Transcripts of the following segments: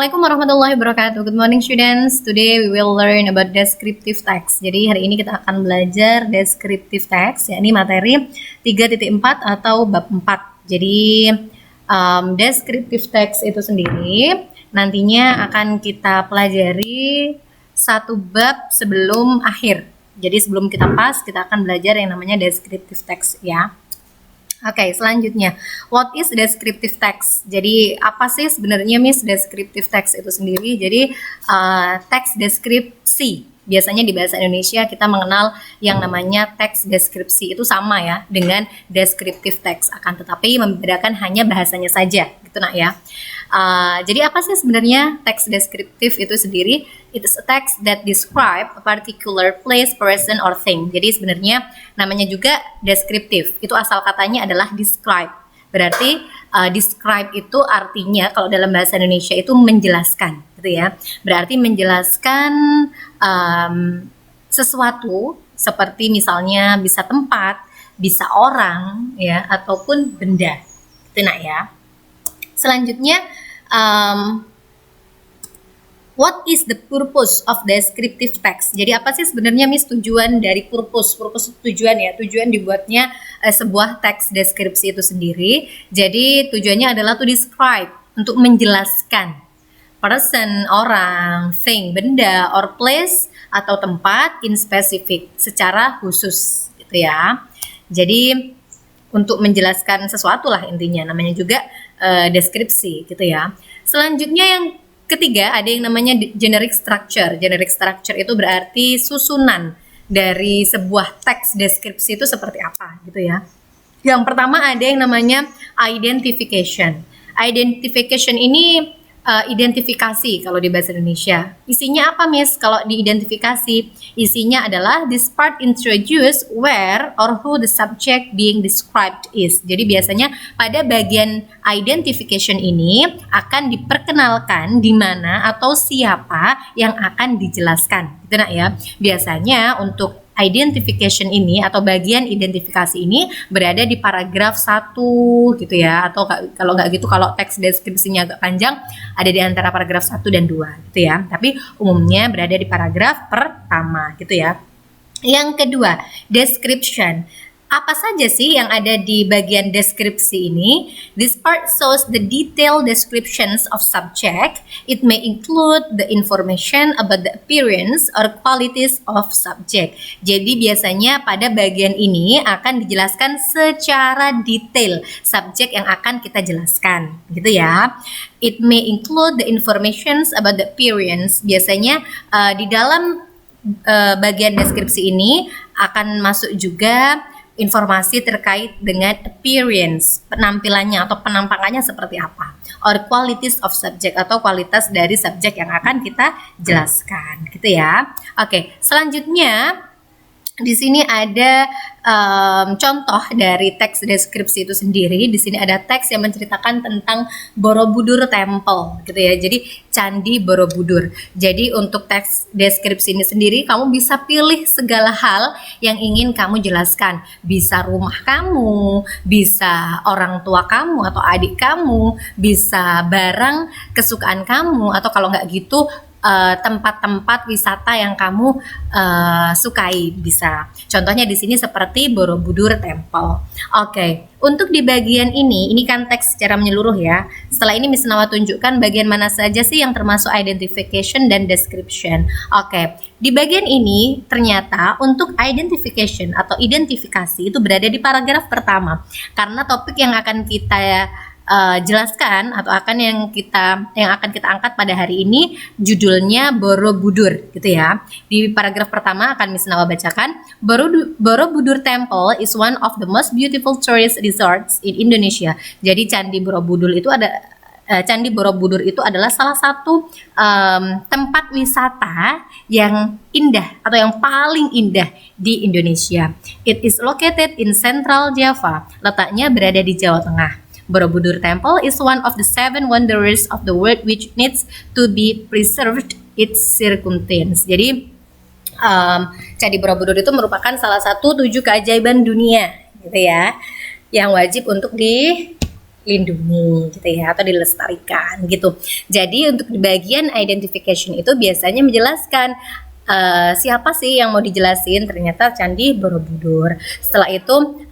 Assalamualaikum warahmatullahi wabarakatuh. Good morning students. Today we will learn about descriptive text. Jadi hari ini kita akan belajar descriptive text, yakni materi 3.4 atau bab 4. Jadi descriptive text itu sendiri nantinya akan kita pelajari satu bab sebelum akhir. Jadi sebelum kita pas, kita akan belajar yang namanya descriptive text ya. Oke, selanjutnya, what is descriptive text? Jadi, apa sih sebenarnya Miss descriptive text itu sendiri? Jadi, teks deskripsi. Biasanya di bahasa Indonesia kita mengenal yang namanya teks deskripsi. Itu sama ya dengan descriptive text. Akan tetapi membedakan hanya bahasanya saja, gitu nak ya. Jadi apa sih sebenarnya teks deskriptif itu sendiri? It is a text that describe a particular place, person, or thing. Jadi sebenarnya namanya juga deskriptif. Itu asal katanya adalah describe. Berarti describe itu artinya kalau dalam bahasa Indonesia itu menjelaskan, gitu ya. Berarti menjelaskan sesuatu seperti misalnya bisa tempat, bisa orang, ya, ataupun benda. Itu nak ya. Selanjutnya, what is the purpose of descriptive text? Jadi apa sih sebenarnya Miss tujuan dari purpose? Purpose itu tujuan ya, tujuan dibuatnya sebuah teks deskripsi itu sendiri. Jadi tujuannya adalah to describe, untuk menjelaskan person, orang, thing, benda, or place atau tempat in specific, secara khusus gitu ya. Jadi untuk menjelaskan sesuatu lah intinya, namanya juga deskripsi gitu ya. Selanjutnya yang ketiga ada yang namanya generic structure. Generic structure itu berarti susunan dari sebuah teks deskripsi itu seperti apa gitu ya. Yang pertama ada yang namanya identification. Identification ini identifikasi kalau di bahasa Indonesia. Isinya apa Miss? Kalau diidentifikasi, isinya adalah this part introduce where or who the subject being described is. Jadi biasanya pada bagian identification ini akan diperkenalkan di mana atau siapa yang akan dijelaskan. Gitu nak ya. Biasanya untuk identification ini atau bagian identifikasi ini berada di paragraf 1 gitu ya, atau kalau nggak gitu, kalau teks deskripsinya agak panjang ada di antara paragraf 1 dan 2 gitu ya, tapi umumnya berada di paragraf pertama gitu ya. Yang kedua, description. Apa saja sih yang ada di bagian deskripsi ini? This part shows the detailed descriptions of subject. It may include the information about the appearance or qualities of subject. Jadi biasanya pada bagian ini akan dijelaskan secara detail subjek yang akan kita jelaskan, gitu ya. It may include the informations about the appearance. Biasanya di dalam bagian deskripsi ini akan masuk juga informasi terkait dengan appearance, penampilannya atau penampakannya seperti apa, or qualities of subject atau kualitas dari subjek yang akan kita jelaskan, gitu ya. Oke, selanjutnya di sini ada contoh dari teks deskripsi itu sendiri. Di sini ada teks yang menceritakan tentang Borobudur Temple, gitu ya. Jadi Candi Borobudur. Jadi untuk teks deskripsi ini sendiri kamu bisa pilih segala hal yang ingin kamu jelaskan. Bisa rumah kamu, bisa orang tua kamu atau adik kamu, bisa barang kesukaan kamu, atau kalau nggak gitu tempat-tempat wisata yang kamu sukai bisa. Contohnya di sini seperti Borobudur Temple. Oke, untuk di bagian ini kan teks secara menyeluruh ya. Setelah ini Miss Nawa tunjukkan bagian mana saja sih yang termasuk identification dan description. Oke, di bagian ini ternyata untuk identification atau identifikasi itu berada di paragraf pertama. Karena topik yang akan kita jelaskan atau yang akan kita angkat pada hari ini judulnya Borobudur, gitu ya. Di paragraf pertama akan Miss Nawa bacakan, Borobudur Temple is one of the most beautiful tourist resorts in Indonesia. Jadi Candi Borobudur itu adalah salah satu tempat wisata yang indah atau yang paling indah di Indonesia. It is located in Central Java. Letaknya berada di Jawa Tengah. Borobudur Temple is one of the 7 wonders of the world which needs to be preserved its circumstance. Jadi Candi Borobudur itu merupakan salah satu 7 keajaiban dunia, gitu ya, yang wajib untuk dilindungi gitu ya, atau dilestarikan gitu. Jadi untuk di bagian identification itu biasanya menjelaskan siapa sih yang mau dijelasin, ternyata Candi Borobudur. Setelah itu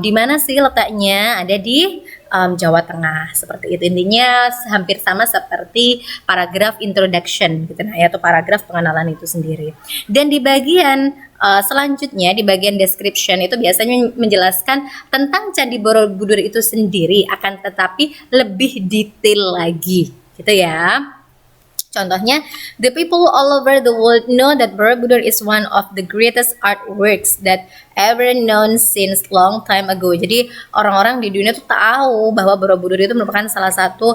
di mana sih letaknya, ada di Jawa Tengah, seperti itu. Intinya hampir sama seperti paragraf introduction gitu nah, atau paragraf pengenalan itu sendiri. Dan di bagian selanjutnya, di bagian description itu biasanya menjelaskan tentang Candi Borobudur itu sendiri, akan tetapi lebih detail lagi gitu ya. Contohnya, the people all over the world know that Borobudur is one of the greatest artworks that ever known since long time ago. Jadi orang-orang di dunia tuh tahu bahwa Borobudur itu merupakan salah satu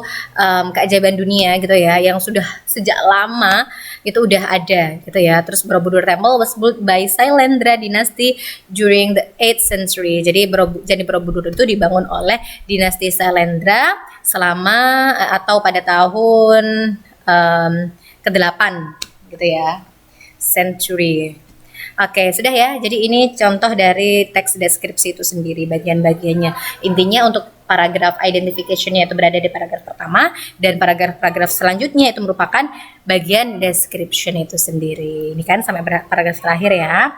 keajaiban dunia gitu ya, yang sudah sejak lama itu udah ada gitu ya. Terus Borobudur Temple was built by Sailendra Dynasty during the 8th century. Jadi Candi Borobudur itu dibangun oleh dinasti Sailendra selama atau pada tahun ke-8 gitu ya, century. Oke, sudah ya. Jadi ini contoh dari teks deskripsi itu sendiri, bagian-bagiannya. Intinya untuk paragraf identification-nya itu berada di paragraf pertama, dan paragraf-paragraf selanjutnya itu merupakan bagian description itu sendiri. Ini kan sampai paragraf terakhir ya.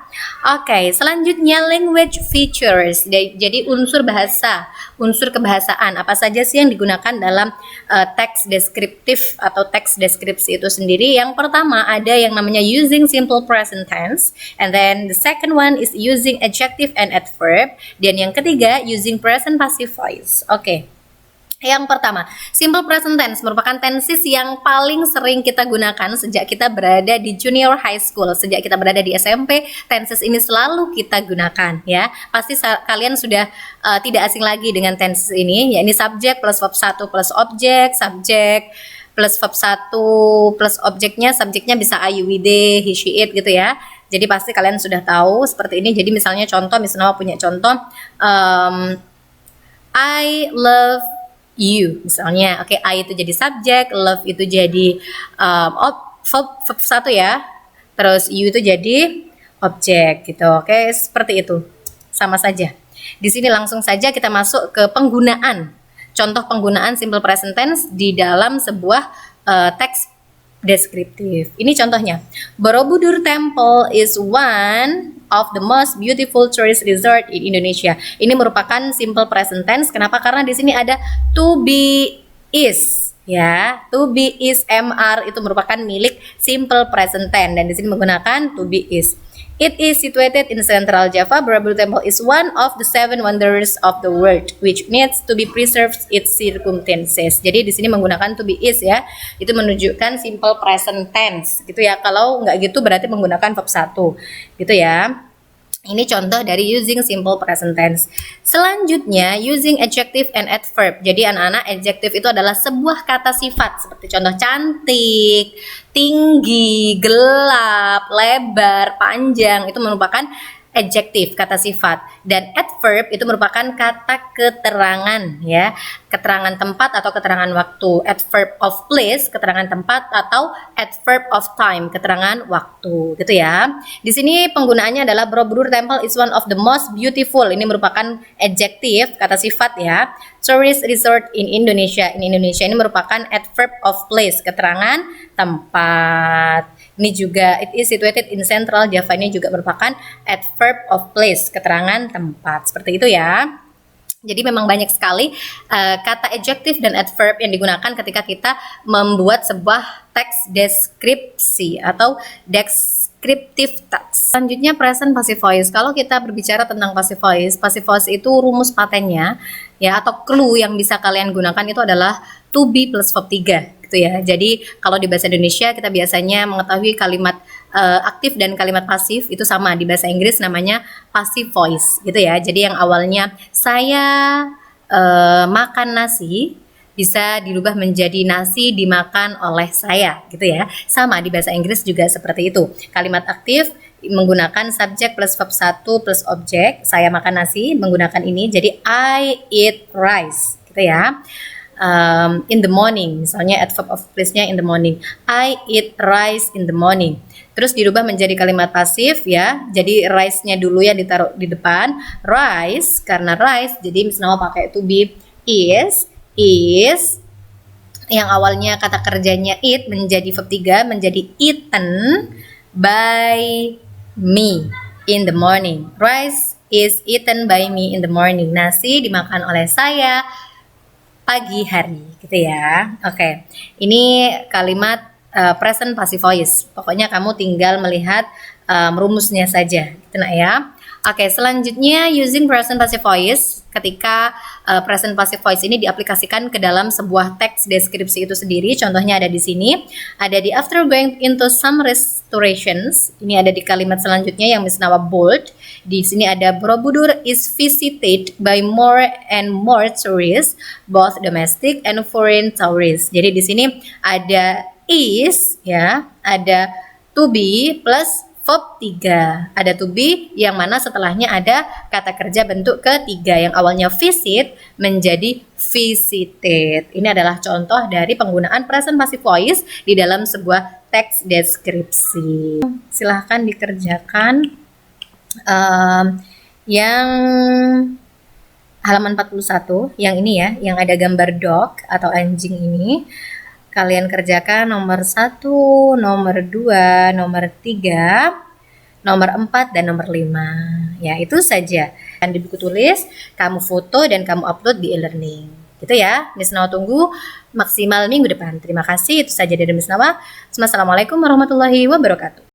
Oke, selanjutnya language features. Jadi unsur bahasa, unsur kebahasaan. Apa saja sih yang digunakan dalam teks deskriptif atau teks deskripsi itu sendiri? Yang pertama ada yang namanya using simple present tense, and then the second one is using adjective and adverb, dan yang ketiga using present passive voice. Oke. Yang pertama, simple present tense merupakan tenses yang paling sering kita gunakan sejak kita berada di junior high school. Sejak kita berada di SMP, tenses ini selalu kita gunakan ya. Pasti kalian sudah tidak asing lagi dengan tenses ini, yakni subjek plus verb 1 plus objek, subjek plus verb 1 plus objeknya, subjeknya bisa I, you, we, they, he, she, it gitu ya. Jadi pasti kalian sudah tahu seperti ini. Jadi misalnya contoh, misalnya punya contoh I love you misalnya. Oke, I itu jadi subjek, love itu jadi verb 1 ya. Terus you itu jadi objek gitu. Oke, seperti itu. Sama saja. Di sini langsung saja kita masuk ke penggunaan. Contoh penggunaan simple present tense di dalam sebuah teks deskriptif. Ini contohnya. Borobudur Temple is one of the most beautiful tourist resort in Indonesia. Ini merupakan simple present tense. Kenapa? Karena di sini ada to be is ya. To be is MR itu merupakan milik simple present tense, dan di sini menggunakan to be is. It is situated in Central Java. Borobudur Temple is one of the 7 wonders of the world, which needs to be preserved its circumstances. Jadi di sini menggunakan to be is ya, itu menunjukkan simple present tense gitu ya. Kalau nggak gitu berarti menggunakan verb 1 gitu ya. Ini contoh dari using simple present tense. Selanjutnya, using adjective and adverb. Jadi anak-anak, adjective itu adalah sebuah kata sifat. Seperti contoh cantik, tinggi, gelap, lebar, panjang. Itu merupakan adjective, kata sifat. Dan adverb itu merupakan kata keterangan ya. Keterangan tempat atau keterangan waktu. Adverb of place, keterangan tempat, atau adverb of time, keterangan waktu gitu ya. Di sini penggunaannya adalah Borobudur Temple is one of the most beautiful. Ini merupakan adjective, kata sifat ya. Tourist resort in Indonesia. In Indonesia ini merupakan adverb of place, keterangan tempat. Ini juga it is situated in Central Java, ini juga merupakan adverb of place, keterangan tempat. Seperti itu ya. Jadi memang banyak sekali kata adjective dan adverb yang digunakan ketika kita membuat sebuah teks deskripsi atau descriptive text. Selanjutnya present passive voice. Kalau kita berbicara tentang passive voice itu rumus patennya ya, atau clue yang bisa kalian gunakan itu adalah to be plus verb 3 gitu ya. Jadi kalau di bahasa Indonesia kita biasanya mengetahui kalimat aktif dan kalimat pasif itu sama. Di bahasa Inggris namanya passive voice gitu ya. Jadi yang awalnya saya makan nasi bisa dirubah menjadi nasi dimakan oleh saya gitu ya. Sama di bahasa Inggris juga seperti itu. Kalimat aktif menggunakan subjek plus verb 1 plus objek. Saya makan nasi menggunakan ini, jadi I eat rice gitu ya. In the morning, misalnya adverb of place-nya in the morning. I eat rice in the morning. Terus dirubah menjadi kalimat pasif ya. Jadi rice-nya dulu ya ditaruh di depan. Rice, karena rice jadi misalnya pakai to be is, is, yang awalnya kata kerjanya eat menjadi verb 3 menjadi eaten by me in the morning. Rice is eaten by me in the morning. Nasi dimakan oleh saya pagi hari, gitu ya. Oke, ini kalimat present passive voice. Pokoknya kamu tinggal melihat rumusnya saja, gitu nak ya. Oke, selanjutnya using present passive voice ketika present passive voice ini diaplikasikan ke dalam sebuah teks deskripsi itu sendiri. Contohnya ada di sini, ada di after going into some restorations. Ini ada di kalimat selanjutnya yang Miss Nawa bold. Di sini ada Borobudur is visited by more and more tourists, both domestic and foreign tourists. Jadi di sini ada is ya, ada to be plus verb 3. Ada to be yang mana setelahnya ada kata kerja bentuk ketiga yang awalnya visit menjadi visited. Ini adalah contoh dari penggunaan present passive voice di dalam sebuah teks deskripsi. Silahkan dikerjakan yang halaman 41 yang ini ya, yang ada gambar dog atau anjing ini. Kalian kerjakan nomor 1, nomor 2, nomor 3, nomor 4, dan nomor 5. Ya, itu saja. Dan di buku tulis, kamu foto dan kamu upload di e-learning. Gitu ya. Miss Nawa tunggu maksimal minggu depan. Terima kasih. Itu saja dari Miss Nawa. Assalamualaikum warahmatullahi wabarakatuh.